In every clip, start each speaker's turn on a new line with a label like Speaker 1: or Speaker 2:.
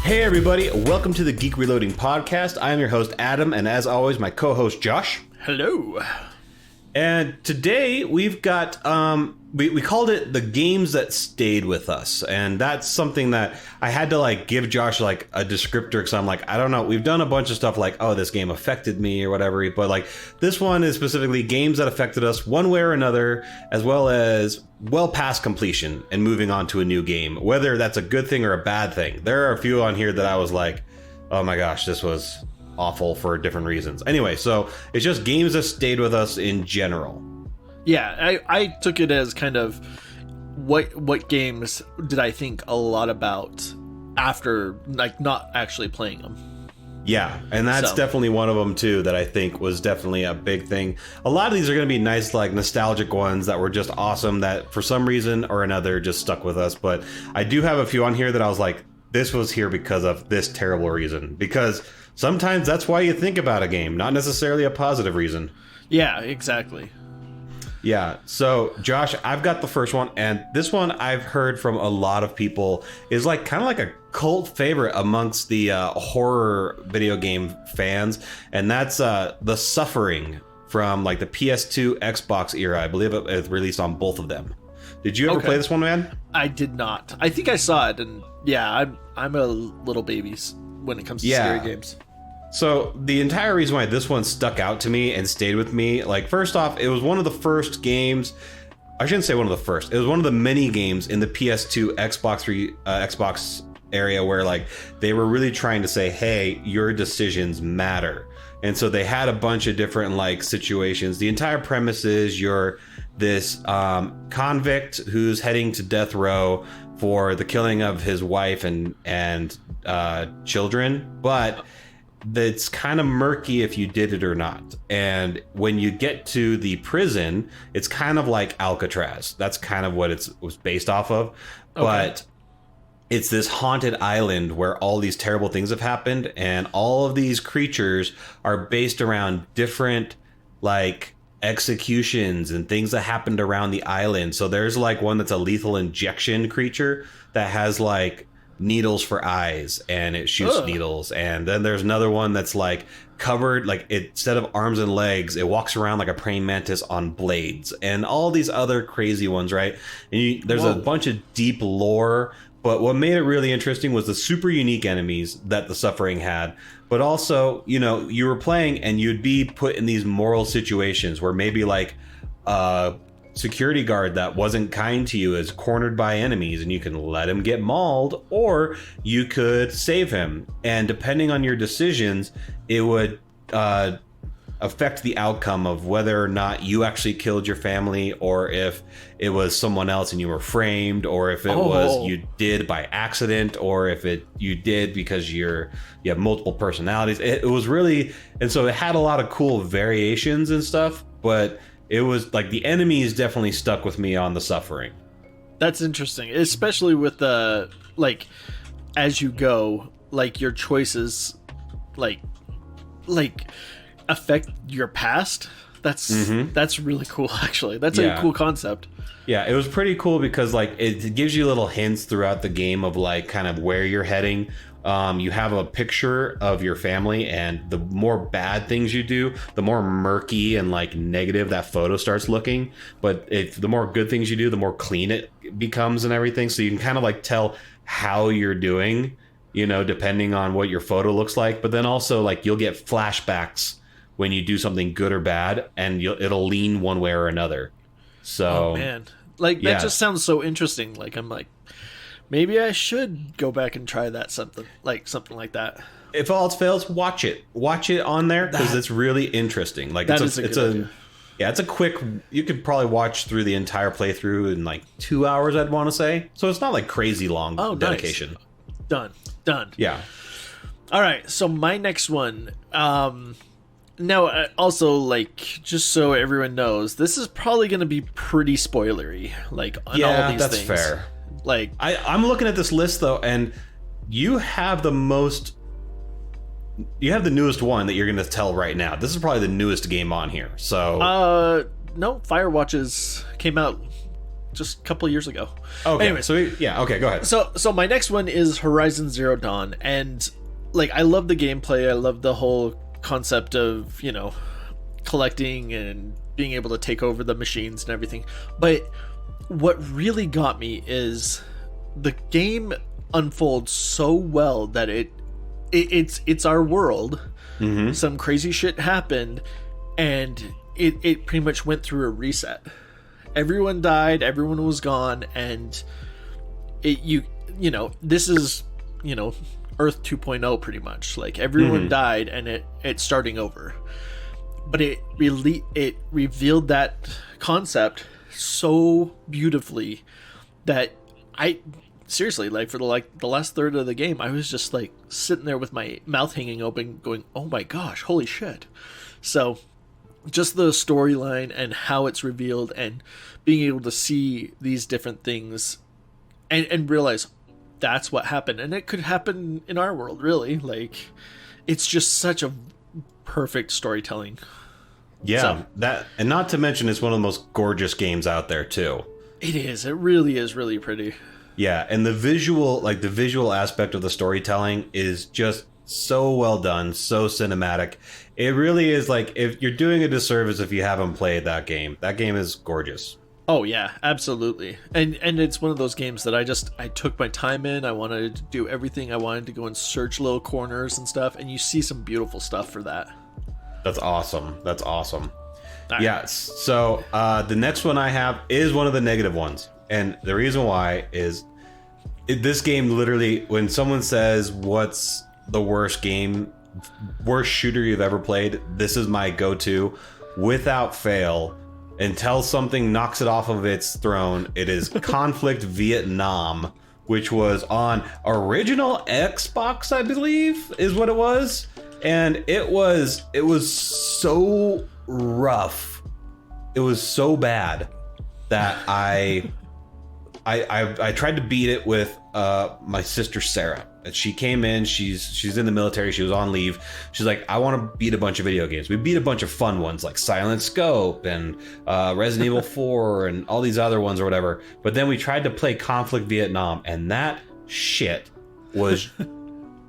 Speaker 1: Hey everybody, welcome to the Geek Reloading podcast. I am your host Adam, and as always, my co-host Josh.
Speaker 2: Hello.
Speaker 1: And today we've got, we called it the games that stayed with us. And that's something that I had to give Josh a descriptor, because I'm I don't know, we've done a bunch of stuff oh, this game affected me or whatever. But this one is specifically games that affected us one way or another, as well as well past completion and moving on to a new game, whether that's a good thing or a bad thing. There are a few on here that I was oh my gosh, this was awful for different reasons. Anyway, so it's just games that stayed with us in general.
Speaker 2: Yeah, I took it as kind of what games did I think a lot about after not actually playing them.
Speaker 1: Yeah, and that's definitely one of them too that I think was definitely a big thing. A lot of these are going to be nice, nostalgic ones that were just awesome that for some reason or another just stuck with us. But I do have a few on here that I was this was here because of this terrible reason. Because sometimes that's why you think about a game, not necessarily a positive reason.
Speaker 2: Yeah, exactly.
Speaker 1: Yeah, so Josh, I've got the first one, and this one I've heard from a lot of people is kind of a cult favorite amongst the horror video game fans, and that's The Suffering from the PS2 Xbox era. I believe it released on both of them. Did you ever play this one, man?
Speaker 2: I did not. I think I saw it, and yeah, I'm a little baby when it comes to scary games.
Speaker 1: So the entire reason why this one stuck out to me and stayed with me, first off, it was one of the first games. I shouldn't say one of the first. It was one of the many games in the PS2 Xbox area where they were really trying to say, hey, your decisions matter. And so they had a bunch of different situations. The entire premise is you're this convict who's heading to death row for the killing of his wife and children, but that's kind of murky if you did it or not. And when you get to the prison, it's kind of like Alcatraz. That's kind of what it was based off of. Okay. But it's this haunted island where all these terrible things have happened, and all of these creatures are based around different executions and things that happened around the island. So there's one that's a lethal injection creature that has needles for eyes, and it shoots needles. And then there's another one that's covered, instead of arms and legs, it walks around like a praying mantis on blades, and all these other crazy ones, right? And there's a bunch of deep lore. But what made it really interesting was the super unique enemies that The Suffering had. But also, you were playing and you'd be put in these moral situations where maybe security guard that wasn't kind to you is cornered by enemies, and you can let him get mauled, or you could save him. And depending on your decisions, it would affect the outcome of whether or not you actually killed your family, or if it was someone else and you were framed, or if it was you did by accident, or if you did because you have multiple personalities. It was really, and so it had a lot of cool variations and stuff, but it was the enemies definitely stuck with me on The Suffering.
Speaker 2: That's interesting, especially with the as you go, your choices affect your past. That's really cool, actually. That's a cool concept. Yeah,
Speaker 1: it was pretty cool because it gives you little hints throughout the game of kind of where you're heading. You have a picture of your family, and the more bad things you do, the more murky and negative that photo starts looking. But the more good things you do, the more clean it becomes and everything. So you can kind of tell how you're doing, depending on what your photo looks like. But then also you'll get flashbacks when you do something good or bad, and it'll lean one way or another. So,
Speaker 2: oh man, that just sounds so interesting. I'm maybe I should go back and try that something like that.
Speaker 1: If all else fails, watch it on there, because it's really interesting. It's a quick, you could probably watch through the entire playthrough in 2 hours, I'd want to say. So it's not crazy long dedication.
Speaker 2: Nice. Done.
Speaker 1: Yeah.
Speaker 2: All right, so my next one, now also just so everyone knows, this is probably going to be pretty spoilery, on all of these
Speaker 1: that's
Speaker 2: things.
Speaker 1: Fair. I'm looking at this list though, and you have the newest one that you're going to tell right now. This is probably the newest game on here. So
Speaker 2: no, Firewatches came out just a couple years ago.
Speaker 1: Okay.
Speaker 2: Anyway,
Speaker 1: Okay, go ahead.
Speaker 2: So my next one is Horizon Zero Dawn, and like I love the gameplay. I love the whole concept of, you know, collecting and being able to take over the machines and everything. But what really got me is the game unfolds so well that it's our world.
Speaker 1: Mm-hmm.
Speaker 2: Some crazy shit happened, and it pretty much went through a reset. Everyone died, everyone was gone, and you know, this is, you know, Earth 2.0 pretty much. Like everyone died and it's starting over. But it revealed that concept so beautifully that I seriously, like for the last third of the game, I was just like sitting there with my mouth hanging open going, "Oh my gosh, holy shit." So just the storyline and how it's revealed and being able to see these different things and realize that's what happened, and it could happen in our world, really. Like, it's just such a perfect storytelling.
Speaker 1: Yeah,
Speaker 2: So,
Speaker 1: that, and not to mention it's one of the most gorgeous games out there too.
Speaker 2: it really is really pretty.
Speaker 1: Yeah, and the visual aspect of the storytelling is just so well done, so cinematic. It really is like, if you're doing a disservice if you haven't played that game. That game is gorgeous.
Speaker 2: Oh yeah, absolutely. And it's one of those games that I took my time in. I wanted to do everything. I wanted to go and search little corners and stuff, and you see some beautiful stuff for that.
Speaker 1: That's awesome. That's awesome.
Speaker 2: All right.
Speaker 1: Yes. So the next one I have is one of the negative ones. And the reason why is this game literally, when someone says what's the worst shooter you've ever played, this is my go-to without fail. Until something knocks it off of its throne, it is Conflict Vietnam, which was on original Xbox, I believe, is what it was. And it was so rough. It was so bad that I tried to beat it with my sister Sarah. And she came in, she's in the military, she was on leave. She's like, I want to beat a bunch of video games. We beat a bunch of fun ones like Silent Scope and Resident Evil 4 and all these other ones or whatever. But then we tried to play Conflict Vietnam, and that shit was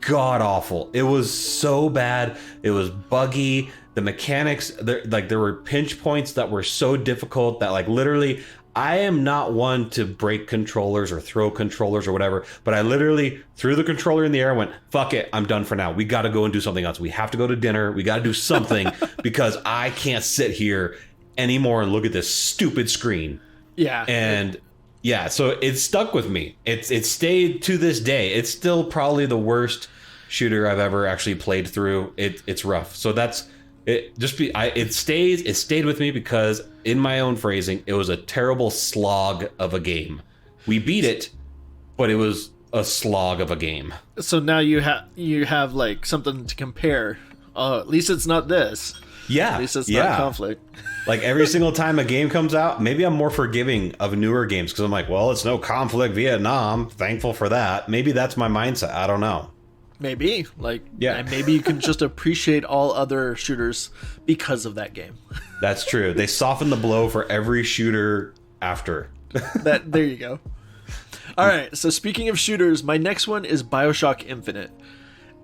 Speaker 1: god awful. It was so bad. It was buggy. The mechanics, there were pinch points that were so difficult that, like, literally, I am not one to break controllers or throw controllers or whatever, but I literally threw the controller in the air and went, fuck it, I'm done for now. We got to go and do something else. We have to go to dinner. We got to do something because I can't sit here anymore and look at this stupid screen.
Speaker 2: Yeah.
Speaker 1: And yeah, so it stuck with me. It stayed to this day. It's still probably the worst shooter I've ever actually played through. It's rough. So that's it. It stayed with me because, in my own phrasing, it was a terrible slog of a game. We beat it, but it was a slog of a game.
Speaker 2: So now you have like something to compare. At least it's not this.
Speaker 1: Yeah.
Speaker 2: At least it's not Conflict.
Speaker 1: Like, every single time a game comes out, maybe I'm more forgiving of newer games because I'm like, well, it's no Conflict Vietnam. Thankful for that. Maybe that's my mindset. I don't know.
Speaker 2: Maybe. Like,
Speaker 1: yeah.
Speaker 2: And maybe you can just appreciate all other shooters because of that game.
Speaker 1: That's true. They soften the blow for every shooter after.
Speaker 2: There you go. All right. So speaking of shooters, my next one is BioShock Infinite.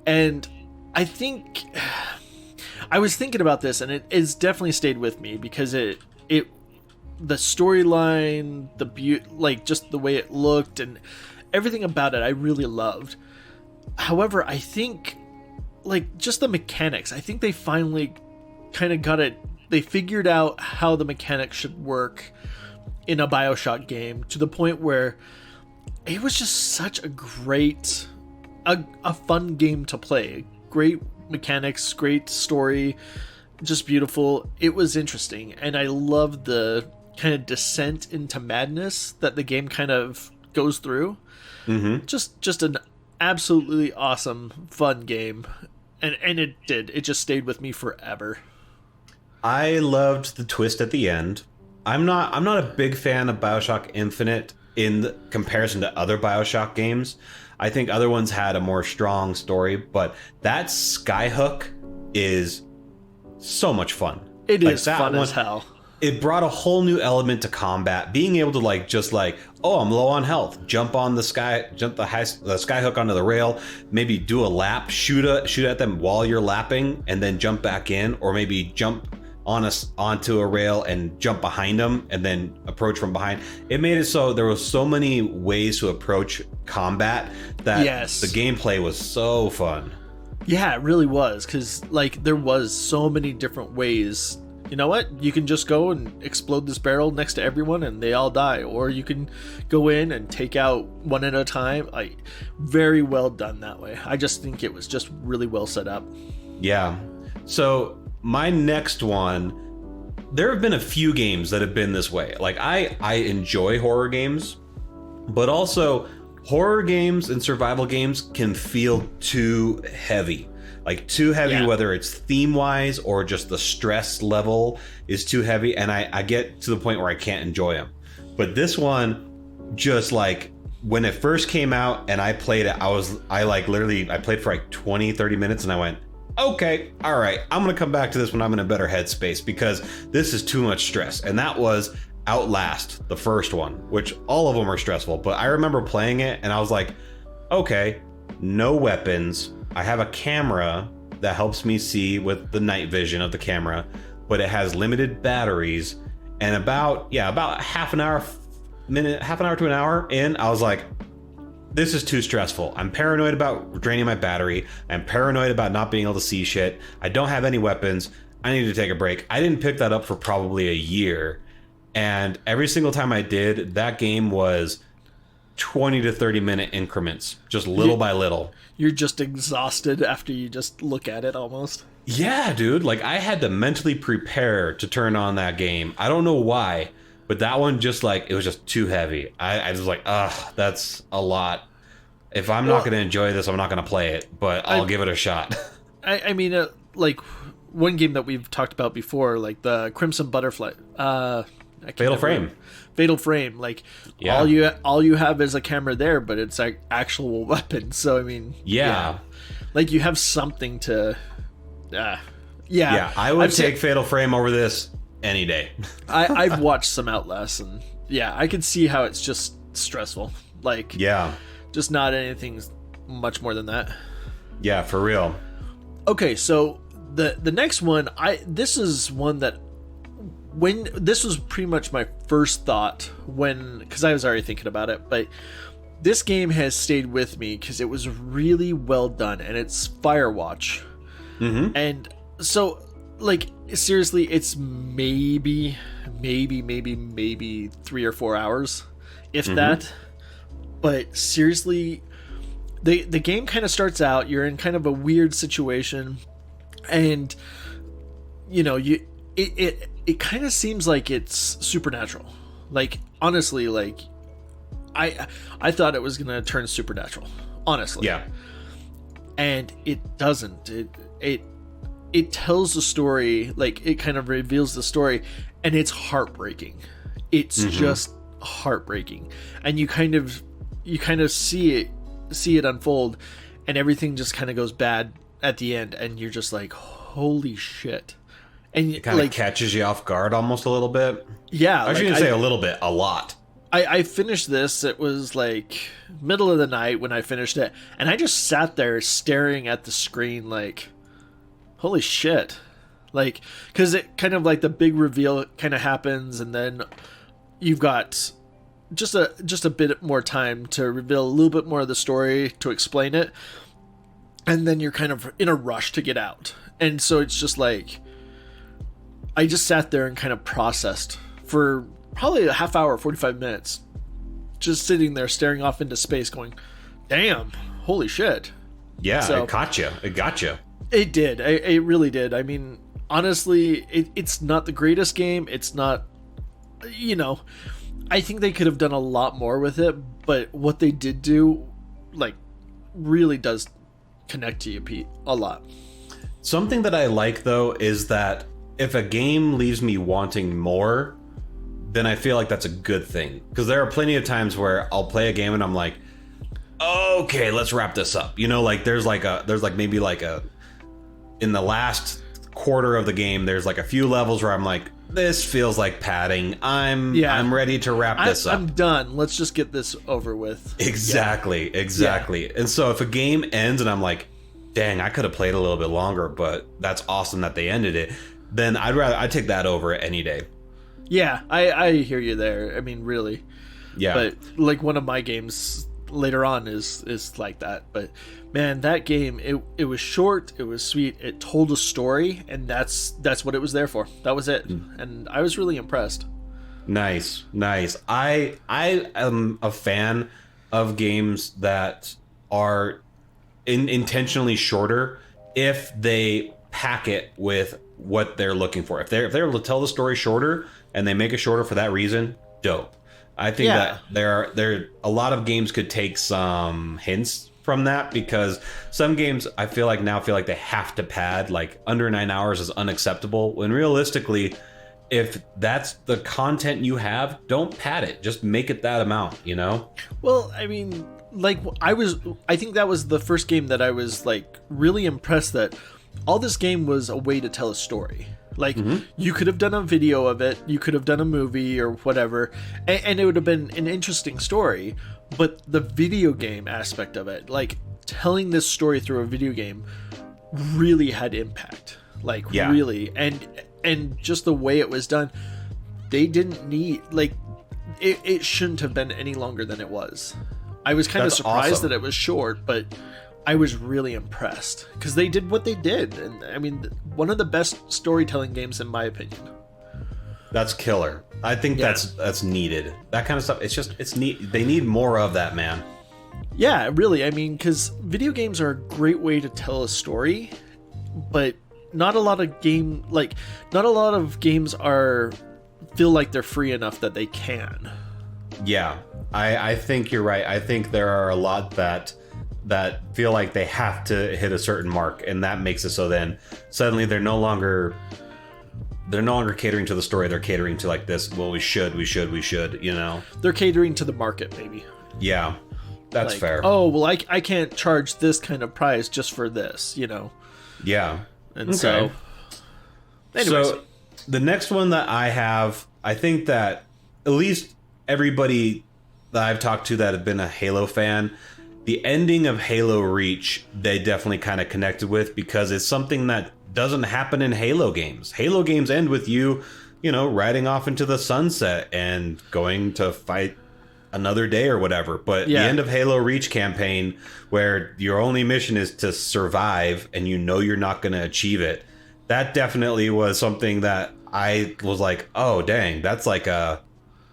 Speaker 2: And I think I was thinking about this, and it's definitely stayed with me because the storyline, like just the way it looked and everything about it, I really loved. However, I think, like, just the mechanics, I think they finally kind of got it. They figured out how the mechanics should work in a BioShock game to the point where it was just such a great, a fun game to play. Great mechanics, great story, just beautiful. It was interesting, and I loved the kind of descent into madness that the game kind of goes through.
Speaker 1: Mm-hmm.
Speaker 2: Just an absolutely awesome, fun game, and it just stayed with me forever.
Speaker 1: I loved the twist at the end. I'm not a big fan of BioShock Infinite in comparison to other BioShock games. I think other ones had a more strong story, but that skyhook is so much fun.
Speaker 2: It is fun as hell.
Speaker 1: it brought a whole new element to combat. Being able to like just like, oh, I'm low on health, jump the sky hook onto the rail, maybe do a lap, shoot at them while you're lapping, and then jump back in, or maybe jump onto a rail and jump behind them and then approach from behind. It made it so there was so many ways to approach combat that the gameplay was so fun.
Speaker 2: Yeah, it really was, because like there was so many different ways. You know what? You can just go and explode this barrel next to everyone and they all die. Or you can go in and take out one at a time. Very well done that way. I just think it was just really well set up.
Speaker 1: Yeah. So my next one, there have been a few games that have been this way. Like I enjoy horror games, but also horror games and survival games can feel too heavy. Like too heavy, whether it's theme-wise or just the stress level is too heavy, and I get to the point where I can't enjoy them. But this one, just like when it first came out and I played it, I played for like 20, 30 minutes and I went, okay, all right, I'm gonna come back to this when I'm in a better headspace, because this is too much stress. And that was Outlast, the first one, which all of them are stressful, but I remember playing it and I was like, okay, no weapons. I have a camera that helps me see with the night vision of the camera, but it has limited batteries. And about half an hour to an hour in, I was like, this is too stressful. I'm paranoid about draining my battery. I'm paranoid about not being able to see shit. I don't have any weapons. I need to take a break. I didn't pick that up for probably a year. And every single time I did, that game was 20 to 30 minute increments, just little by little.
Speaker 2: You're just exhausted after you just look at it almost.
Speaker 1: Yeah, dude. Like I had to mentally prepare to turn on that game. I don't know why, but that one just like, it was just too heavy. I was like, that's a lot. If I'm not going to enjoy this, I'm not going to play it, but I'll give it a shot.
Speaker 2: I mean, like one game that we've talked about before, like the Crimson Butterfly,
Speaker 1: Fatal Frame.
Speaker 2: Like all you have is a camera there, but it's like actual weapon. So I mean, like you have something to.
Speaker 1: I would take Fatal Frame over this any day.
Speaker 2: I've watched some Outlast, and I can see how it's just stressful. Like just not anything much more than that.
Speaker 1: Yeah, for real.
Speaker 2: Okay, so the next one, this is one that. When this was pretty much my first thought because I was already thinking about it, but this game has stayed with me because it was really well done, and it's Firewatch. Mm-hmm. And so, like, seriously, it's maybe 3 or 4 hours, if that. But seriously, the game kind of starts out, you're in kind of a weird situation, and you know, it kind of seems like it's supernatural. Like, honestly, like I thought it was gonna turn supernatural, honestly. Yeah. And it doesn't. It tells the story, like it kind of reveals the story, and it's heartbreaking. It's just heartbreaking. And you kind of see it unfold, and everything just kind of goes bad at the end, and you're just like, holy shit. And
Speaker 1: it kind of catches you off guard almost a little bit.
Speaker 2: Yeah.
Speaker 1: I shouldn't say a little bit, a lot.
Speaker 2: I finished this. It was like middle of the night when I finished it. And I just sat there staring at the screen like, holy shit. Like, because it kind of like the big reveal kind of happens. And then you've got just a bit more time to reveal a little bit more of the story, to explain it. And then you're kind of in a rush to get out. And so it's just like, I just sat there and kind of processed for probably a half hour, 45 minutes, just sitting there staring off into space going, damn, holy shit.
Speaker 1: Yeah, so, it caught you. It got you.
Speaker 2: It did. It really did. I mean, honestly, it's not the greatest game. It's not, you know, I think they could have done a lot more with it, but what they did do, like, really does connect to you, Pete, a lot.
Speaker 1: Something that I like, though, is that if a game leaves me wanting more, then I feel like that's a good thing. Because there are plenty of times where I'll play a game and I'm like, okay, let's wrap this up. You know, like there's maybe in the last quarter of the game, there's like a few levels where I'm like, this feels like padding. I'm ready to wrap this up.
Speaker 2: I'm done. Let's just get this over with.
Speaker 1: Exactly. Yeah. And so if a game ends and I'm like, dang, I could have played a little bit longer, but that's awesome that they ended it, then I'd take that over any day.
Speaker 2: Yeah, I hear you there. I mean, really.
Speaker 1: Yeah.
Speaker 2: But like one of my games later on is like that. But man, that game, it was short, it was sweet, it told a story, and that's what it was there for. That was it. And I was really impressed.
Speaker 1: Nice. I am a fan of games that are intentionally shorter if they pack it with what they're looking for. If they're able to tell the story shorter and they make it shorter for that reason, dope. I think that there a lot of games could take some hints from that, because some games I feel like they have to pad, like under 9 hours is unacceptable, when realistically, if that's the content you have, don't pad it, just make it that amount, you know?
Speaker 2: Well, I mean, like I think that was the first game that I was like really impressed that all this game was a way to tell a story. Like, you could have done a video of it, you could have done a movie or whatever, and it would have been an interesting story. But the video game aspect of it, like telling this story through a video game, really had impact. Like, really. And just the way it was done, they didn't need, like, it shouldn't have been any longer than it was. I was kind of surprised that it was short, but I was really impressed because they did what they did. And I mean, one of the best storytelling games in my opinion.
Speaker 1: That's killer. I think that's needed. That kind of stuff. It's neat. They need more of that, man.
Speaker 2: Yeah, really. I mean, because video games are a great way to tell a story, but not a lot of games feel like they're free enough that they can.
Speaker 1: Yeah, I think you're right. I think there are a lot that feel like they have to hit a certain mark, and that makes it so then suddenly they're no longer catering to the story. They're catering to like this, well, we should, you know? They're
Speaker 2: catering to the market, maybe.
Speaker 1: Yeah, that's like, fair.
Speaker 2: Oh, well, I can't charge this kind of price just for this, you know?
Speaker 1: Yeah.
Speaker 2: And so... Anyways.
Speaker 1: So, the next one that I have, I think that at least everybody that I've talked to that have been a Halo fan, the ending of Halo Reach, they definitely kind of connected with, because it's something that doesn't happen in Halo games. Halo games end with you know, riding off into the sunset and going to fight another day or whatever. But the end of Halo Reach campaign, where your only mission is to survive and you know you're not going to achieve it, that definitely was something that I was like, oh, dang, that's a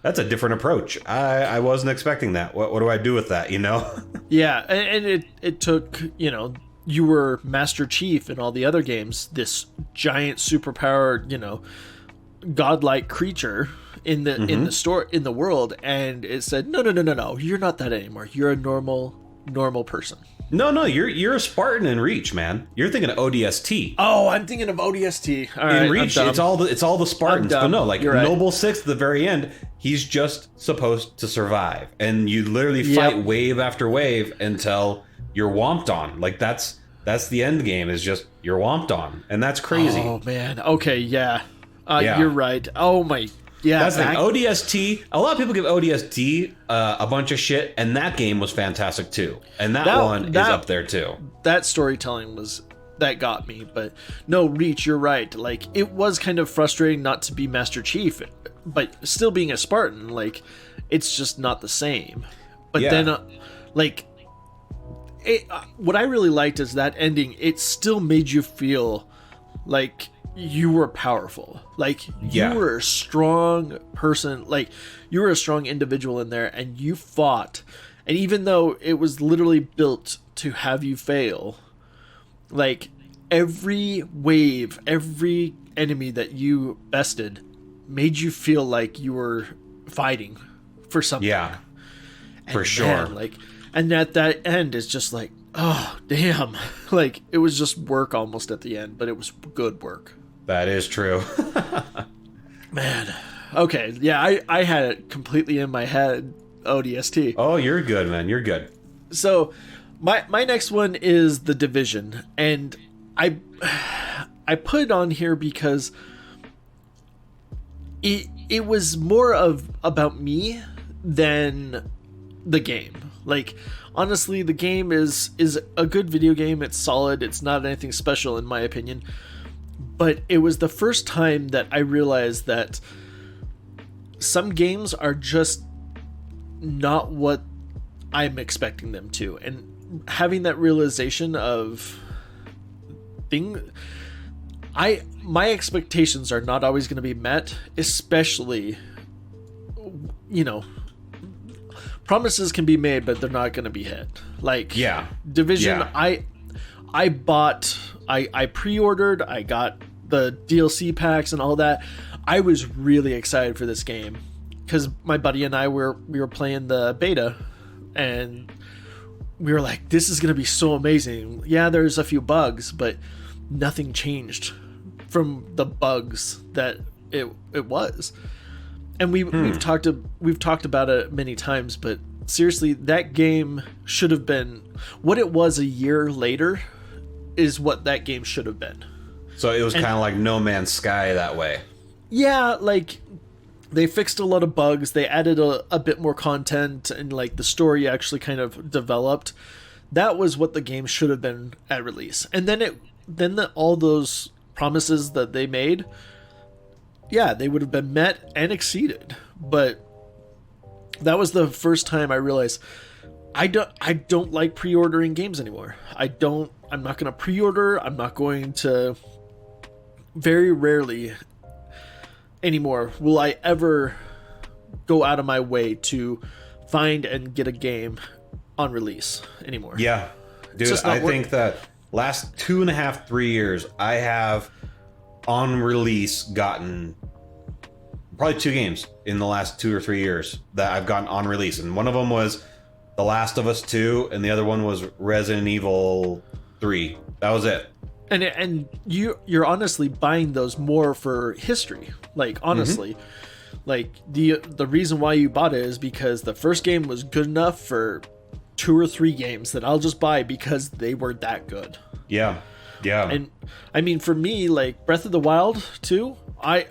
Speaker 1: different approach. I wasn't expecting that. What do I do with that, you know?
Speaker 2: Yeah, and it took, you know, you were Master Chief in all the other games, this giant superpowered, you know, godlike creature in the world, and it said, no, you're not that anymore. You're a normal person. No,
Speaker 1: you're a Spartan in Reach, man. You're thinking of ODST.
Speaker 2: Oh, I'm thinking of ODST. All right,
Speaker 1: in Reach, it's all the Spartans. But no, like Noble Six at the very end, he's just supposed to survive, and you literally fight wave after wave until you're womped on. Like that's the end game, is just you're womped on, and that's crazy.
Speaker 2: Oh man. Okay. Yeah. You're right. Oh my. Yeah,
Speaker 1: that's the thing. ODST. A lot of people give ODST a bunch of shit, and that game was fantastic too. And that one is up there too.
Speaker 2: That storytelling that got me. But no, Reach, you're right. Like, it was kind of frustrating not to be Master Chief, but still being a Spartan. Like, it's just not the same. But then, what I really liked is that ending. It still made you feel like you were powerful, like you were a strong person, like you were a strong individual in there, and you fought. And even though it was literally built to have you fail, like every wave, every enemy that you bested made you feel like you were fighting for something.
Speaker 1: Yeah, and for sure.
Speaker 2: Man, and at that end is just like, oh damn, like it was just work almost at the end, but it was good work.
Speaker 1: That is true.
Speaker 2: Man. Okay. Yeah, I had it completely in my head, ODST.
Speaker 1: Oh, you're good, man. You're good.
Speaker 2: So, my next one is The Division. And I put it on here because it was more of about me than the game. Like, honestly, the game is a good video game. It's solid. It's not anything special in my opinion. But it was the first time that I realized that some games are just not what I'm expecting them to. And having that realization of my expectations are not always going to be met, especially, you know, promises can be made, but they're not going to be hit. Like,
Speaker 1: yeah,
Speaker 2: Division,
Speaker 1: yeah.
Speaker 2: I bought, I pre-ordered, I got the DLC packs and all that. I was really excited for this game because my buddy and I we were playing the beta, and we were like, this is going to be so amazing. Yeah, there's a few bugs, but nothing changed from the bugs that it was. And we've talked about it many times, but seriously, that game should have been what it was a year later is what that game should have been.
Speaker 1: So it was kind of like No Man's Sky that way.
Speaker 2: Yeah, like they fixed a lot of bugs. They added a bit more content, and like the story actually kind of developed. That was what the game should have been at release. And then all those promises that they made, yeah, they would have been met and exceeded. But that was the first time I realized I don't like pre-ordering games anymore. I'm not going to pre-order. I'm not going to, very rarely anymore will I ever go out of my way to find and get a game on release anymore.
Speaker 1: Yeah, dude, I think that last 2.5, 3 years, I have on release gotten probably 2 games in the last 2 or 3 years that I've gotten on release, and one of them was The Last of Us 2, and the other one was Resident Evil 3. That was it.
Speaker 2: And you're honestly buying those more for history. Like, honestly, like the reason why you bought it is because the first game was good enough for 2 or 3 games that I'll just buy because they were that good.
Speaker 1: Yeah.
Speaker 2: And I mean, for me, like Breath of the Wild 2, I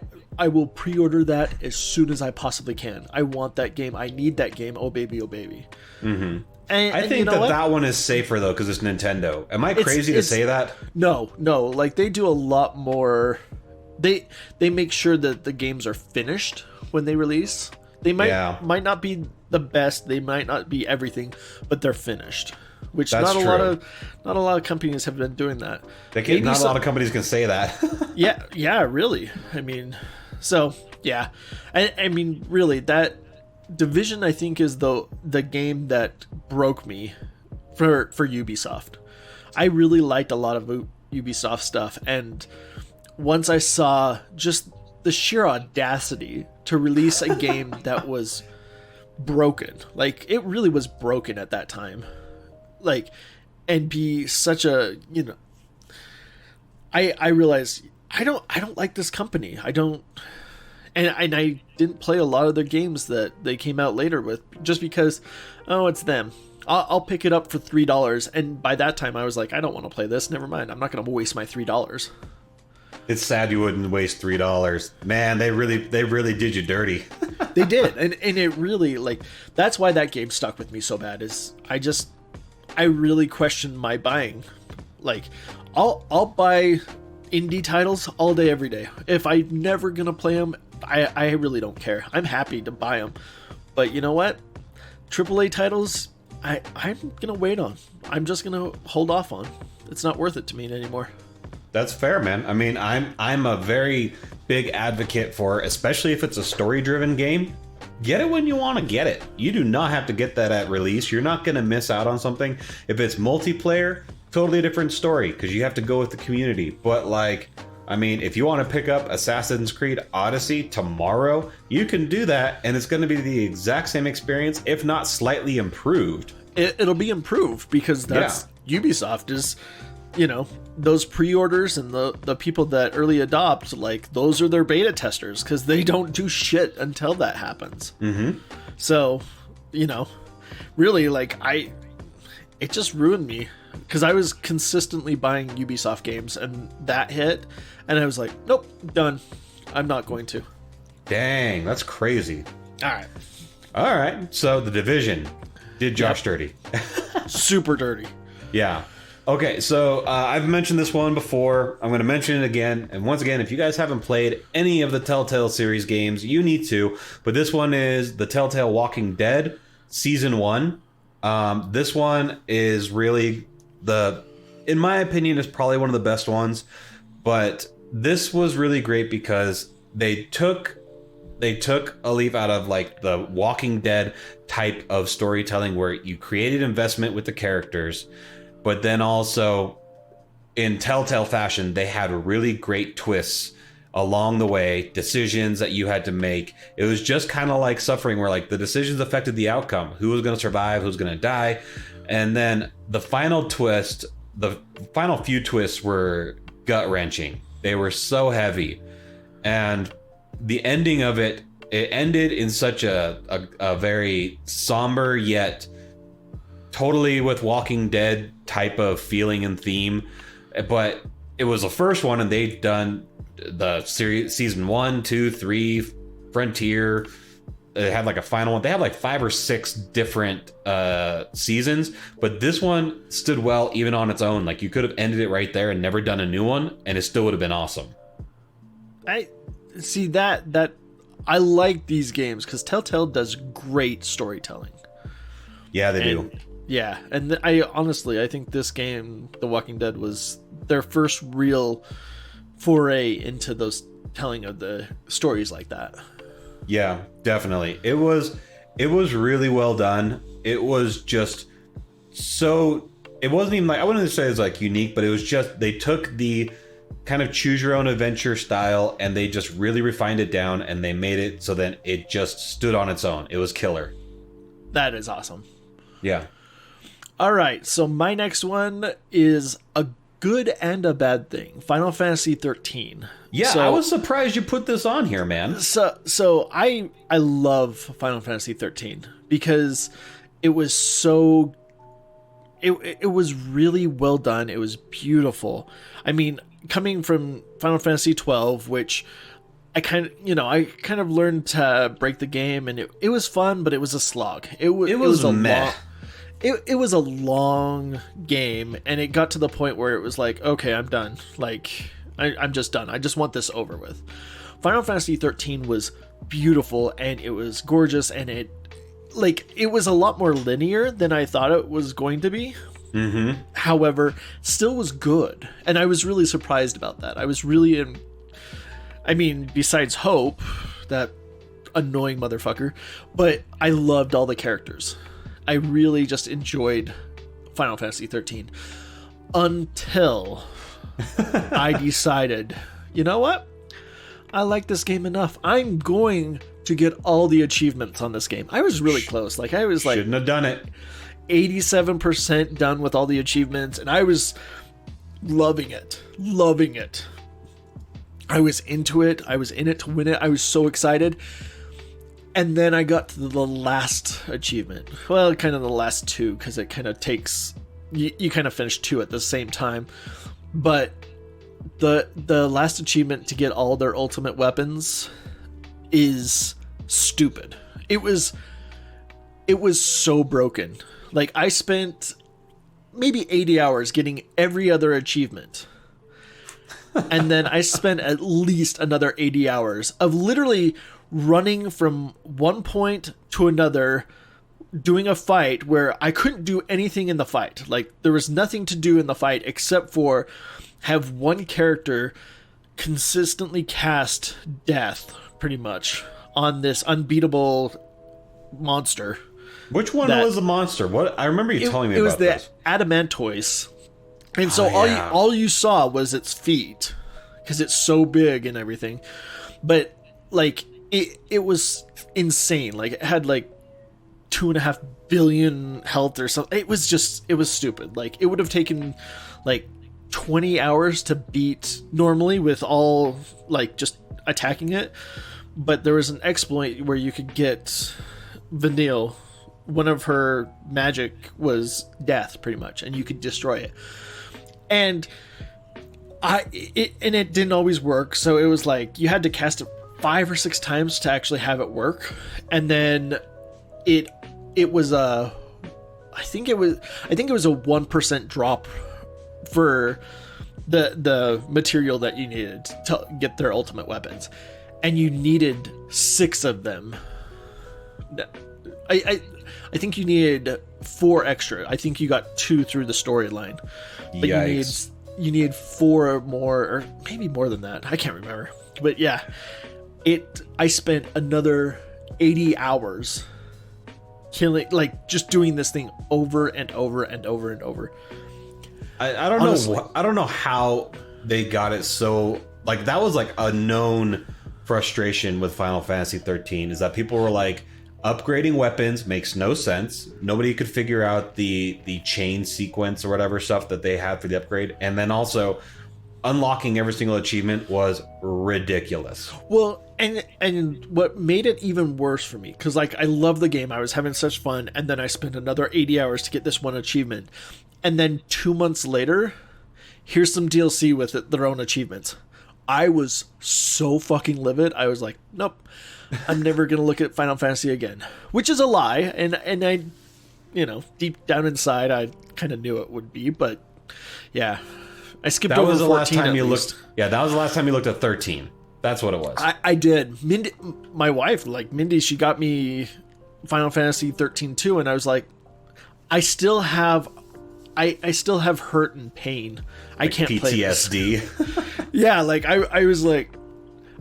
Speaker 2: will pre-order that as soon as I possibly can. I want that game. I need that game. Oh baby, oh baby.
Speaker 1: Mm-hmm. I think that one is safer though because it's Nintendo. Am I crazy to say that?
Speaker 2: No. Like they do a lot more. They make sure that the games are finished when they release. They might not be the best. They might not be everything, but they're finished. Which not a lot of companies have been doing that.
Speaker 1: Not a lot of companies can say that.
Speaker 2: yeah, really. I mean, so yeah, I mean, really that. Division, I think, is the game that broke me for Ubisoft. I really liked a lot of Ubisoft stuff, and once I saw just the sheer audacity to release a game that was broken, like it really was broken at that time, like, and be such a, you know, I realized I don't like this company. I don't. And I didn't play a lot of their games that they came out later with just because, oh, it's them. I'll pick it up for $3. And by that time, I was like, I don't want to play this. Never mind. I'm not going to waste my $3.
Speaker 1: It's sad you wouldn't waste $3. Man, they really did you dirty.
Speaker 2: They did. And it really, like, that's why that game stuck with me so bad is I really questioned my buying. Like, I'll buy indie titles all day, every day. If I'm never going to play them, I really don't care. I'm happy to buy them. But you know what? AAA titles, I'm going to wait on. I'm just going to hold off on. It's not worth it to me anymore.
Speaker 1: That's fair, man. I mean, I'm a very big advocate for, especially if it's a story-driven game, get it when you want to get it. You do not have to get that at release. You're not going to miss out on something. If it's multiplayer, totally different story because you have to go with the community. But like, I mean, if you want to pick up Assassin's Creed Odyssey tomorrow, you can do that, and it's going to be the exact same experience, if not slightly improved.
Speaker 2: It'll be improved because that's Ubisoft is, you know, those pre-orders and the people that early adopt, like those are their beta testers because they don't do shit until that happens.
Speaker 1: Mm-hmm.
Speaker 2: So, you know, really, like it just ruined me. Because I was consistently buying Ubisoft games, and that hit, and I was like, nope, done. I'm not going to.
Speaker 1: Dang, that's crazy.
Speaker 2: All
Speaker 1: All right. So The Division did Josh dirty.
Speaker 2: Super dirty.
Speaker 1: Yeah. Okay, so I've mentioned this one before. I'm going to mention it again. And once again, if you guys haven't played any of the Telltale series games, you need to. But this one is the Telltale Walking Dead Season 1. This one is really in my opinion, is probably one of the best ones. But this was really great because they took a leaf out of like the Walking Dead type of storytelling where you created investment with the characters, but then also in Telltale fashion, they had really great twists along the way, decisions that you had to make. It was just kind of like Suffering, where like the decisions affected the outcome, who was going to survive, who's going to die. And then the final twist, the final few twists were gut-wrenching. They were so heavy. And the ending of it ended in such a very somber yet totally with Walking Dead type of feeling and theme. But it was the first one, and they'd done the series season 1, 2, 3, Frontier. They had like a final one. They had like 5 or 6 different seasons, but this one stood well even on its own. Like you could have ended it right there and never done a new one, and it still would have been awesome.
Speaker 2: I see that I like these games because Telltale does great storytelling.
Speaker 1: Yeah, they do.
Speaker 2: Yeah, and I think this game, The Walking Dead, was their first real foray into those telling of the stories like that.
Speaker 1: Yeah, definitely. It was really well done. It was just so, it wasn't even like, I wouldn't say it was like unique, but it was just, they took the kind of choose your own adventure style and they just really refined it down and they made it so that it just stood on its own. It was killer.
Speaker 2: That is awesome.
Speaker 1: Yeah.
Speaker 2: All right, so my next one is a good and a bad thing. Final Fantasy 13.
Speaker 1: Yeah, I was surprised you put this on here, man.
Speaker 2: So I love Final Fantasy 13 because it was so it was really well done. It was beautiful. I mean, coming from Final Fantasy 12, which I kind of learned to break the game, and it was fun, but it was a slog. It was a meh. It was a long game, and it got to the point where it was like, okay, I'm done. Like, I'm just done. I just want this over with. Final Fantasy 13 was beautiful, and it was gorgeous, and it was a lot more linear than I thought it was going to be.
Speaker 1: Mm-hmm.
Speaker 2: However, still was good, and I was really surprised about that. I was really besides Hope, that annoying motherfucker, but I loved all the characters. I really just enjoyed Final Fantasy 13 until I decided, you know what? I like this game enough. I'm going to get all the achievements on this game. I was really close. Like I was like,
Speaker 1: shouldn't have done it.
Speaker 2: 87% done with all the achievements, and I was loving it. I was into it. I was in it to win it. I was so excited. And then I got to the last achievement. Well, kind of the last 2, because it kind of takes... You kind of finish 2 at the same time. But the last achievement to get all their ultimate weapons is stupid. It was so broken. Like, I spent maybe 80 hours getting every other achievement. And then I spent at least another 80 hours of literally running from one point to another, doing a fight where I couldn't do anything in the fight. Like, there was nothing to do in the fight except for have one character consistently cast death, pretty much, on this unbeatable monster.
Speaker 1: Which one was the monster? What I remember you telling me about this. It was
Speaker 2: the Adamantoise. And so all you saw was its feet, because it's so big and everything. But like it was insane. Like it had like 2.5 billion health or something. It was stupid. Like it would have taken like 20 hours to beat normally with all like just attacking it. But there was an exploit where you could get Vanille. One of her magic was death, pretty much, and you could destroy it. And it didn't always work, so it was like you had to cast it 5 or 6 times to actually have it work, and then it was a I think it was a 1% drop for the material that you needed to get their ultimate weapons, and you needed 6 of them. I think you needed 4 extra. I think you got 2 through the storyline, but
Speaker 1: Yikes.
Speaker 2: you need 4 more, or maybe more than that. I can't remember, but yeah, I spent another 80 hours killing, like, just doing this thing over and over and over and over.
Speaker 1: I don't
Speaker 2: Honestly.
Speaker 1: know. I don't know how they got it so, like, that was like a known frustration with Final Fantasy 13, is that people were like, upgrading weapons makes no sense. Nobody could figure out the chain sequence or whatever stuff that they had for the upgrade, and then also unlocking every single achievement was ridiculous.
Speaker 2: Well, and what made it even worse for me, because, like, I love the game, I was having such fun, and then I spent another 80 hours to get this one achievement, and then 2 months later, here's some DLC with their own achievements. I was so fucking livid. I was like, nope, I'm never gonna look at Final Fantasy again, which is a lie, and I, deep down inside, I kind of knew it would be, but yeah, I skipped
Speaker 1: That
Speaker 2: over
Speaker 1: was the
Speaker 2: 14
Speaker 1: last time
Speaker 2: at
Speaker 1: you
Speaker 2: least.
Speaker 1: looked. Yeah, that was the last time you looked at 13. That's what it was.
Speaker 2: I did. Mindy, my wife, like Mindy, she got me Final Fantasy 13 too, and I was like, I still have hurt and pain. I can't play this.
Speaker 1: PTSD.
Speaker 2: Yeah, like I was like,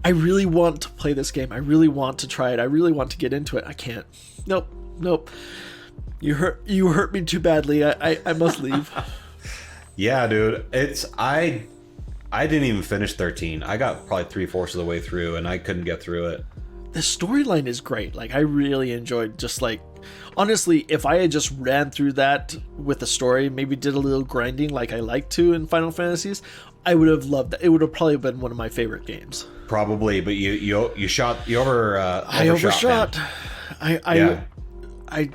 Speaker 2: I really want to play this game. I really want to try it. I really want to get into it. I can't. Nope. You hurt me too badly. I must leave.
Speaker 1: Yeah, dude. I didn't even finish 13. I got probably 3/4 of the way through, and I couldn't get through it.
Speaker 2: The storyline is great. Like, I really enjoyed, just like, honestly, if I had just ran through that with the story, maybe did a little grinding like I like to in Final Fantasies, I would have loved that. It would have probably been one of my favorite games. I
Speaker 1: Probably, but overshot.
Speaker 2: overshot.
Speaker 1: Man.
Speaker 2: I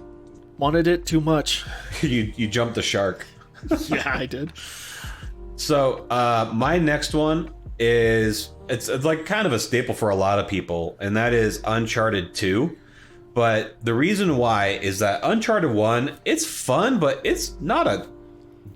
Speaker 2: wanted it too much.
Speaker 1: you jumped the shark.
Speaker 2: Yeah, I did.
Speaker 1: So my next one is it's like kind of a staple for a lot of people, and that is Uncharted 2. But the reason why is that Uncharted 1, it's fun, but it's not a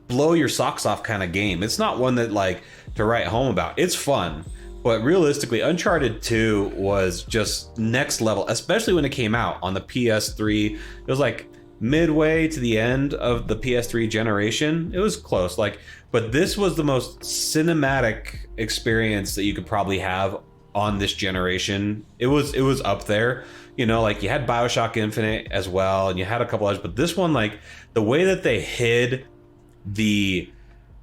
Speaker 1: blow your socks off kind of game. It's not one that, like, to write home about. It's fun, but realistically, Uncharted 2 was just next level, especially when it came out on the PS3. It was like midway to the end of the PS3 generation. It was close, like, but this was the most cinematic experience that you could probably have on this generation. It was up there. Like, you had BioShock Infinite as well, and you had a couple others, but this one, like, the way that they hid the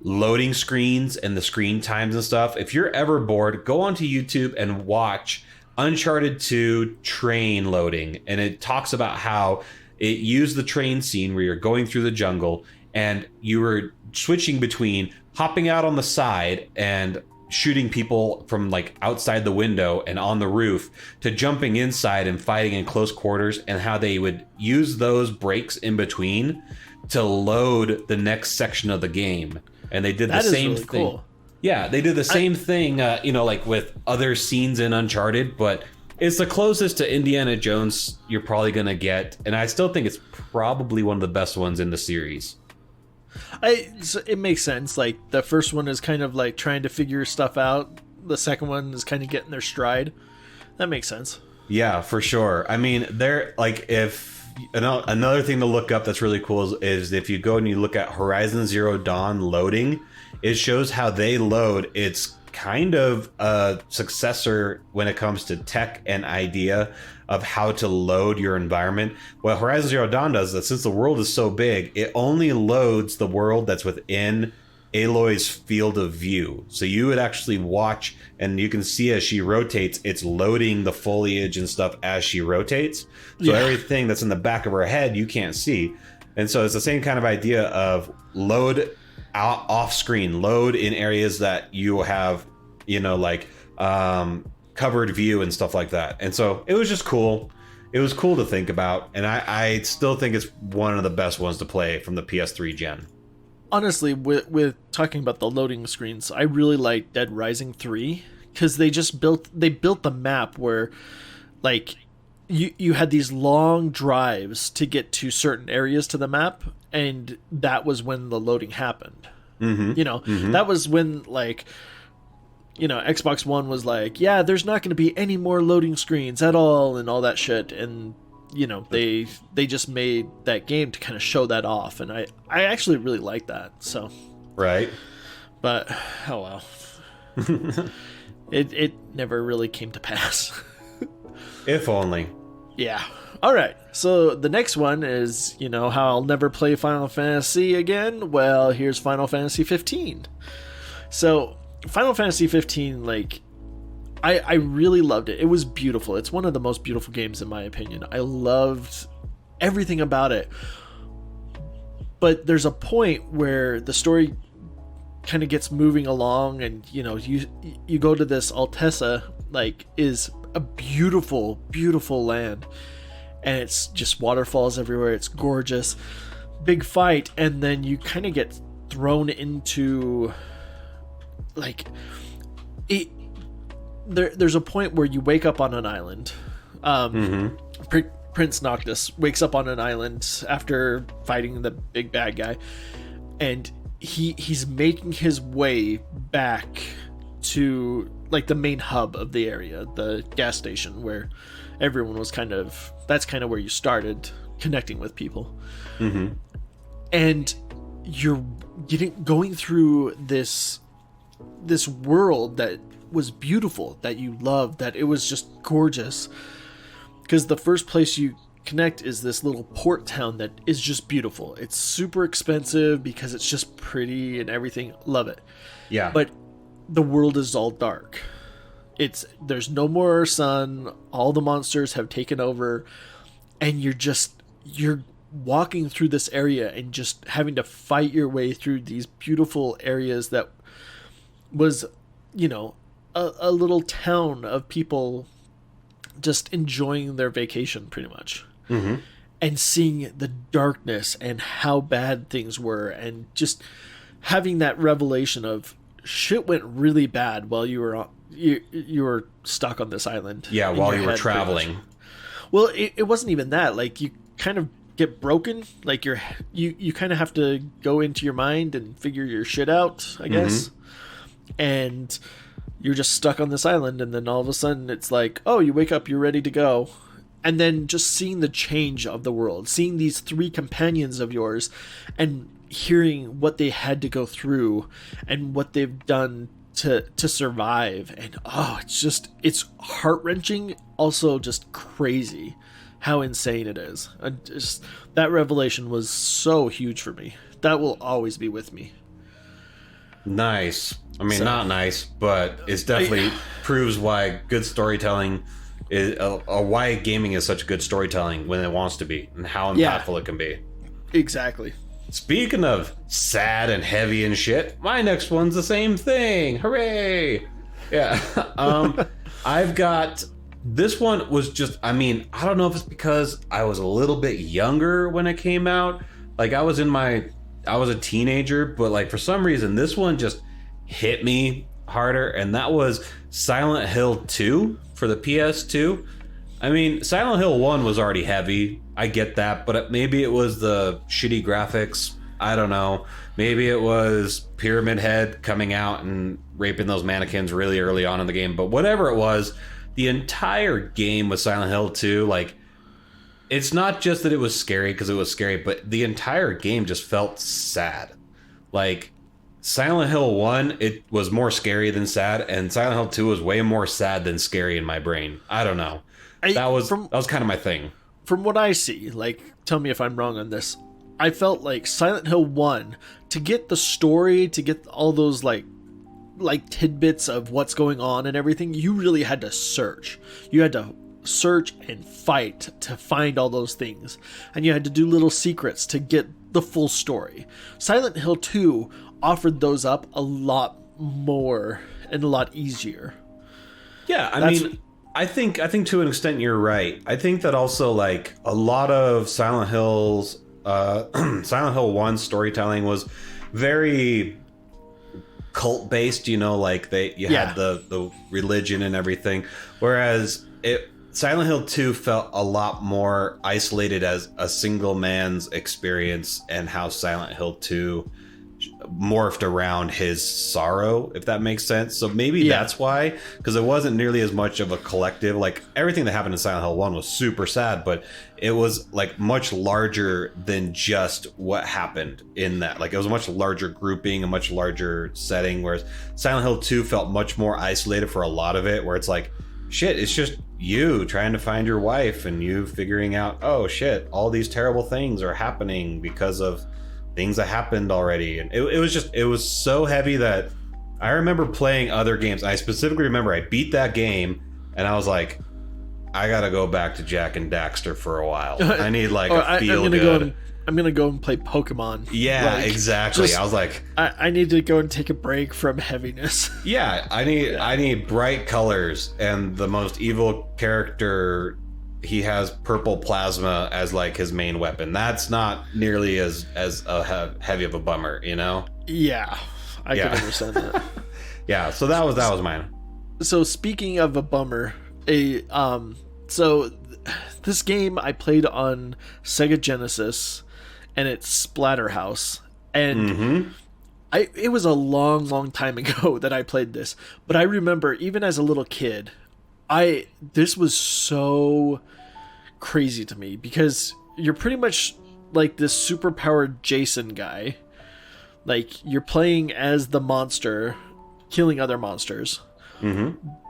Speaker 1: loading screens and the screen times and stuff, if you're ever bored, go onto YouTube and watch Uncharted 2 train loading, and it talks about how it used the train scene where you're going through the jungle, and you were switching between hopping out on the side and shooting people from, like, outside the window and on the roof, to jumping inside and fighting in close quarters, and how they would use those breaks in between to load the next section of the game. And they did the same
Speaker 2: really
Speaker 1: thing.
Speaker 2: cool.
Speaker 1: Yeah, they did the same thing, like with other scenes in Uncharted, but it's the closest to Indiana Jones you're probably going to get, and I still think it's probably one of the best ones in the series.
Speaker 2: So it makes sense. Like, the first one is kind of like trying to figure stuff out. The second one is kind of getting their stride. That makes sense.
Speaker 1: Yeah, for sure. I mean, they're like, if another thing to look up that's really cool is if you go and you look at Horizon Zero Dawn loading, it shows how they load. It's kind of a successor when it comes to tech and idea of how to load your environment. What Horizon Zero Dawn does is, since the world is so big, it only loads the world that's within Aloy's field of view. So you would actually watch, and you can see as she rotates, it's loading the foliage and stuff as she rotates. So everything that's in the back of her head, you can't see. And so it's the same kind of idea of load out off screen, load in areas that you have, covered view and stuff like that. And so it was just cool. It was cool to think about, and I still think it's one of the best ones to play from the PS3 gen.
Speaker 2: Honestly, with talking about the loading screens, I really like Dead Rising 3, because they built the map where like you had these long drives to get to certain areas to the map, and that was when the loading happened. That was when like Xbox One was like, yeah, there's not going to be any more loading screens at all and all that shit, and they just made that game to kind of show that off, and I actually really like that. So
Speaker 1: right,
Speaker 2: but oh well. It never really came to pass.
Speaker 1: If only.
Speaker 2: Yeah. All right. So the next one is, how I'll never play Final Fantasy again. Well, here's Final Fantasy 15. So Final Fantasy 15, like, I really loved it. It was beautiful. It's one of the most beautiful games in my opinion. I loved everything about it. But there's a point where the story kind of gets moving along, and you go to this Altessa, like, is a beautiful land, and it's just waterfalls everywhere. It's gorgeous, big fight, and then you kind of get thrown into like there's a point where you wake up on an island. Prince Noctis wakes up on an island after fighting the big bad guy, and he's making his way back to like the main hub of the area, the gas station where everyone was that's kind of where you started connecting with people. And you're going through this world that was beautiful, that you loved, that it was just gorgeous, because the first place you connect is this little port town that is just beautiful. It's super expensive because it's just pretty and everything. Love it.
Speaker 1: Yeah.
Speaker 2: But the world is all dark. There's no more sun. All the monsters have taken over, and you're walking through this area and just having to fight your way through these beautiful areas that was, a little town of people just enjoying their vacation pretty much. And seeing the darkness and how bad things were, and just having that revelation of shit went really bad while you were stuck on this island.
Speaker 1: Yeah, while you were traveling.
Speaker 2: Well, it wasn't even that. Like, you kind of get broken. Like, you kind of have to go into your mind and figure your shit out, I guess. And you're just stuck on this island, and then all of a sudden it's like, oh, you wake up, you're ready to go. And then just seeing the change of the world, seeing these 3 companions of yours, and hearing what they had to go through and what they've done to survive. And it's heart-wrenching, also just crazy how insane it is. And just that revelation was so huge for me. That will always be with me.
Speaker 1: Nice. I mean, not nice, but it definitely proves why good storytelling is, why gaming is such good storytelling when it wants to be, and how impactful it can be.
Speaker 2: Exactly.
Speaker 1: Speaking of sad and heavy and shit, my next one's the same thing. Hooray! Yeah. I've got... This one was just... I mean, I don't know if it's because I was a little bit younger when it came out. Like, I was a teenager, but like for some reason, this one just hit me harder, and that was Silent Hill 2 for the PS2. I mean, Silent Hill 1 was already heavy. I get that, but maybe it was the shitty graphics. I don't know. Maybe it was Pyramid Head coming out and raping those mannequins really early on in the game. But whatever it was, the entire game with Silent Hill 2, like, it's not just that it was scary because it was scary, but the entire game just felt sad. Like, Silent Hill 1, it was more scary than sad, and Silent Hill 2 was way more sad than scary in my brain. I don't know. That was kind of my thing.
Speaker 2: From what I see, like, tell me if I'm wrong on this, I felt like Silent Hill 1, to get the story, to get all those like tidbits of what's going on and everything, you really had to search. You had to search and fight to find all those things, and you had to do little secrets to get the full story. Silent Hill 2 offered those up a lot more and a lot easier.
Speaker 1: Yeah, I mean, I think to an extent you're right. I think that also, like, a lot of Silent Hill 1 storytelling was very cult based, you know, like you
Speaker 2: Yeah.
Speaker 1: had the religion and everything, whereas Silent Hill 2 felt a lot more isolated as a single man's experience, and how Silent Hill 2 morphed around his sorrow, if that makes sense. So maybe that's why, because it wasn't nearly as much of a collective. Like, everything that happened in Silent Hill 1 was super sad, but it was like much larger than just what happened in that. Like, it was a much larger grouping, a much larger setting, whereas Silent Hill 2 felt much more isolated for a lot of it, where it's like, shit, it's just you trying to find your wife and you figuring out, oh shit, all these terrible things are happening because of things that happened already. And it was so heavy that I remember playing other games. I specifically remember I beat that game and I was like, I gotta go back to Jack and Daxter for a while. I need like a feel good.
Speaker 2: I'm gonna go and play Pokemon.
Speaker 1: Yeah, like, exactly. I was like,
Speaker 2: I need to go and take a break from heaviness.
Speaker 1: Yeah, I need bright colors, and the most evil character, he has purple plasma as like his main weapon. That's not nearly as heavy of a bummer, you know?
Speaker 2: Yeah, I can understand that.
Speaker 1: Yeah, so that was mine.
Speaker 2: So speaking of a bummer, so this game I played on Sega Genesis, and it's Splatterhouse, and it was a long time ago that I played this, but I remember even as a little kid, this was so crazy to me, because you're pretty much like this superpowered Jason guy. Like, you're playing as the monster, killing other monsters.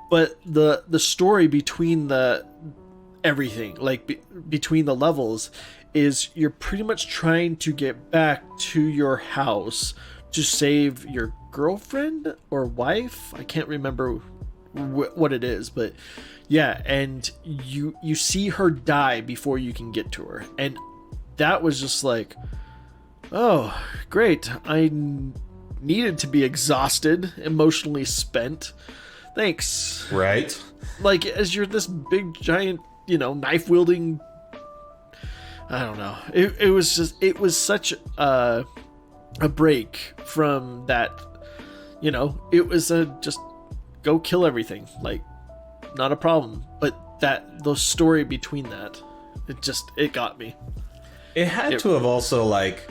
Speaker 2: But the story between everything, like between the levels, is you're pretty much trying to get back to your house to save your girlfriend or wife. I can't remember what it is, but yeah, and you see her die before you can get to her, and that was just like, oh great, I needed to be exhausted, emotionally spent, thanks.
Speaker 1: Right,
Speaker 2: like, as you're this big giant, knife wielding, I don't know, it was such a break from that. It was just go kill everything, like, not a problem. But the story between that, it got me. It had
Speaker 1: to have also, like,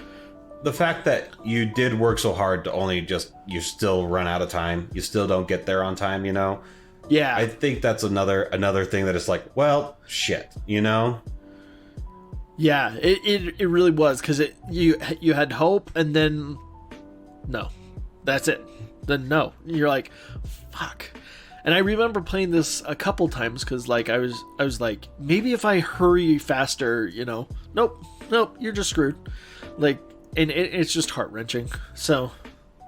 Speaker 1: the fact that you did work so hard to only you still run out of time, you still don't get there on time,
Speaker 2: Yeah,
Speaker 1: I think that's another thing that is like, well, shit,
Speaker 2: Yeah, it really was, because you had hope, and then no, that's it. Then no, you're like, fuck. And I remember playing this a couple times, because like I was like, maybe if I hurry faster, nope, you're just screwed. Like, and it's just heart-wrenching. So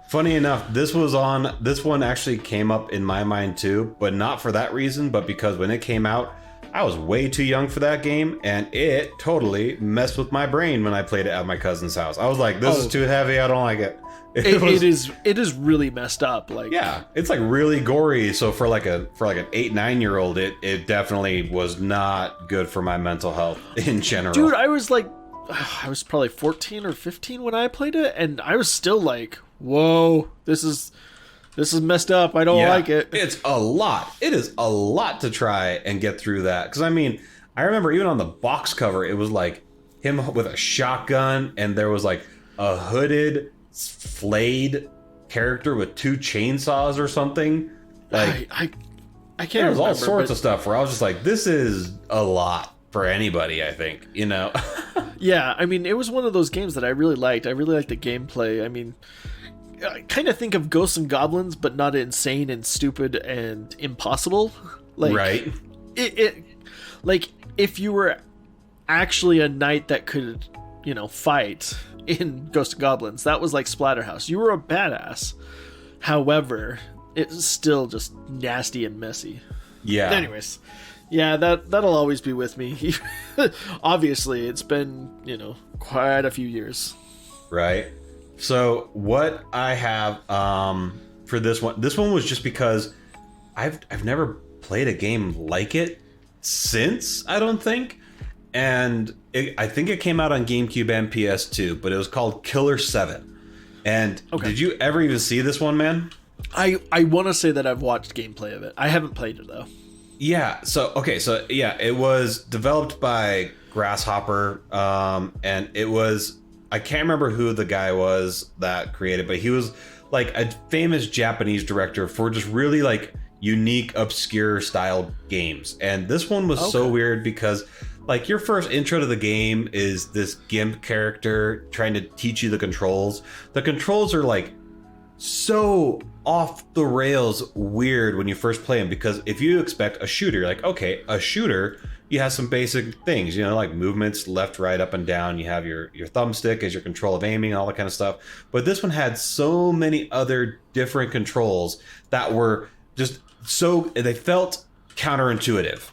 Speaker 1: funny enough, this one actually came up in my mind too, but not for that reason, but because when it came out, I was way too young for that game, and it totally messed with my brain when I played it at my cousin's house. I was like, this is too heavy, I don't like it.
Speaker 2: It is really messed up. Like, yeah,
Speaker 1: it's like really gory. So for like an 8-9-year-old, it definitely was not good for my mental health in general.
Speaker 2: Dude, I was probably 14 or 15 when I played it, and I was still like, whoa, this is messed up. I don't like it.
Speaker 1: It's a lot. It is a lot to try and get through that. Because I mean, I remember even on the box cover, it was like him with a shotgun, and there was like a hooded, flayed character with 2 chainsaws or something. Like,
Speaker 2: I can't
Speaker 1: there was
Speaker 2: remember,
Speaker 1: all sorts of stuff where I was just like, this is a lot for anybody, I think,
Speaker 2: Yeah, I mean, it was one of those games that I really liked. I really liked the gameplay. I mean, I kind of think of Ghosts and Goblins, but not insane and stupid and impossible. Like,
Speaker 1: right.
Speaker 2: It like, if you were actually a knight that could, fight in Ghosts and Goblins, that was like Splatterhouse. You were a badass. However, it's still just nasty and messy.
Speaker 1: Yeah.
Speaker 2: Anyways, yeah, that'll always be with me. Obviously, it's been, quite a few years.
Speaker 1: Right. So what I have for this one was just because I've never played a game like it since, I don't think. And I think it came out on GameCube and PS2, but it was called Killer 7. And
Speaker 2: Okay.
Speaker 1: did you ever even see this one, man?
Speaker 2: I want to say that I've watched gameplay of it. I haven't played it though.
Speaker 1: Yeah. So it was developed by Grasshopper, and it was, I can't remember who the guy was that created, but he was like a famous Japanese director for just really like unique, obscure style games. And this one was so weird because like your first intro to the game is this GIMP character trying to teach you the controls. The controls are like so off the rails weird when you first play them, because if you expect a shooter, like, okay, a shooter, you have some basic things, you know, like movements left, right, up and down. You have your thumbstick as your control of aiming, all that kind of stuff. But this one had so many other different controls that were just so, they felt counterintuitive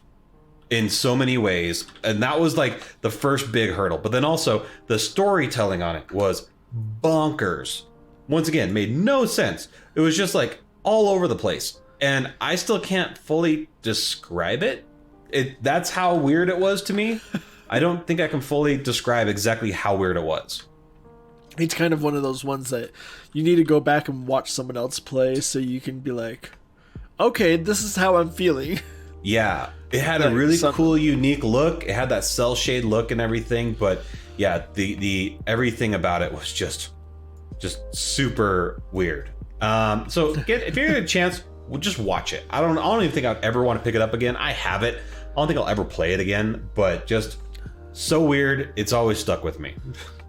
Speaker 1: in so many ways. And that was like the first big hurdle. But then also the storytelling on it was bonkers. Once again, made no sense. It was just like all over the place. And I still can't fully describe it. That's how weird it was to me. I don't think I can fully describe exactly how weird it was.
Speaker 2: It's kind of one of those ones that you need to go back and watch someone else play so you can be like, okay, this is how I'm feeling.
Speaker 1: Yeah, it had a really cool, unique look. It had that cell shade look and everything. But yeah, the everything about it was just super weird. So if you get a chance, just watch it. I don't even think I'd ever want to pick it up again. I have it. I don't think I'll ever play it again, but just so weird. It's always stuck with me.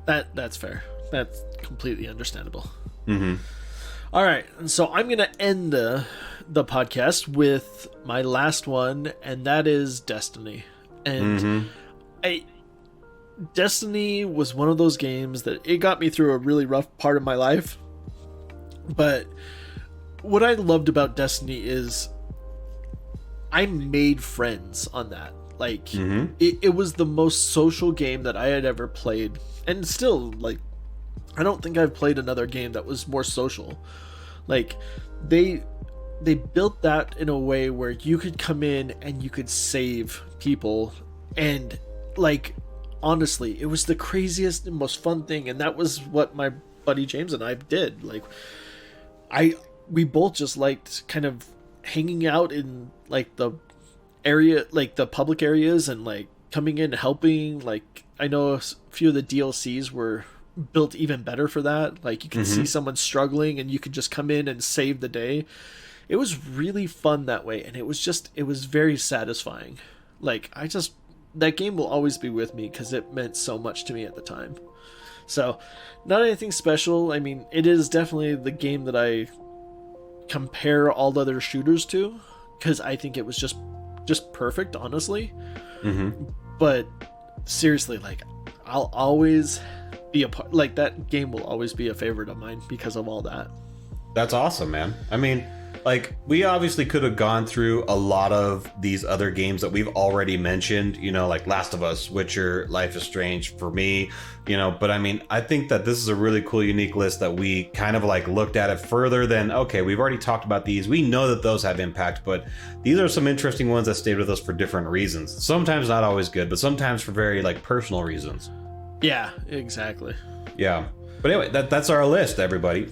Speaker 2: That's fair. That's completely understandable.
Speaker 1: Mm-hmm.
Speaker 2: All right, and so I'm gonna end the podcast with my last one, and that is Destiny. And Destiny was one of those games that it got me through a really rough part of my life. But what I loved about Destiny is I made friends on that. Like, it was the most social game that I had ever played. And still, like, I don't think I've played another game that was more social. Like, they built that in a way where you could come in and you could save people. And, like, honestly, it was the craziest and most fun thing. And that was what my buddy James and I did. Like, we both just liked kind of hanging out in like the area, like the public areas, and like coming in and helping. Like, I know a few of the DLCs were built even better for that. Like, you can see someone struggling and you could just come in and save the day. It was really fun that way, and it was very satisfying. Like, that game will always be with me because it meant so much to me at the time. So, not anything special. I mean, it is definitely the game that I compare all other shooters to, because I think it was just perfect, honestly. But seriously, like, I'll always be a part, like, that game will always be a favorite of mine because of all that.
Speaker 1: That's awesome, man. I mean, like, we obviously could have gone through a lot of these other games that we've already mentioned, you know, like Last of Us, Witcher, Life is Strange for me, you know, but I mean, I think that this is a really cool, unique list that we kind of like looked at it further than, okay, we've already talked about these. We know that those have impact, but these are some interesting ones that stayed with us for different reasons. Sometimes not always good, but sometimes for very like personal reasons.
Speaker 2: Yeah, exactly.
Speaker 1: Yeah. But anyway, that's our list, everybody.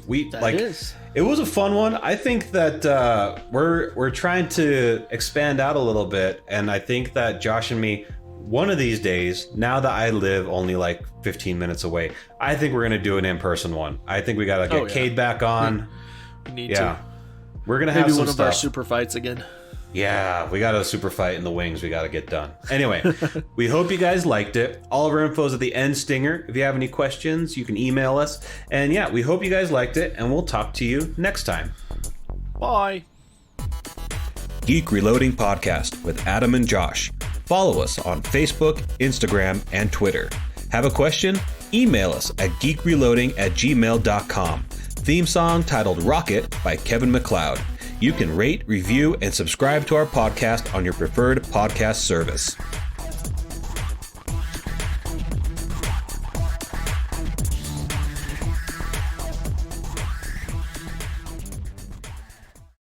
Speaker 1: It was a fun one. I think that we're trying to expand out a little bit, and I think that Josh and me, one of these days, now that I live only like 15 minutes away, I think we're gonna do an in-person one. I think we gotta get Cade back on.
Speaker 2: We need to.
Speaker 1: We're gonna have
Speaker 2: maybe
Speaker 1: some
Speaker 2: one of
Speaker 1: stuff.
Speaker 2: our super fights again.
Speaker 1: Yeah, we got a super fight in the wings we got to get done. Anyway, we hope you guys liked it. All of our info is at the end stinger. If you have any questions, you can email us. And yeah, we hope you guys liked it, and we'll talk to you next time.
Speaker 2: Bye.
Speaker 1: Geek Reloading Podcast with Adam and Josh. Follow us on Facebook, Instagram, and Twitter. Have a question? Email us at geekreloading@gmail.com. Theme song titled Rocket by Kevin MacLeod. You can rate, review, and subscribe to our podcast on your preferred podcast service.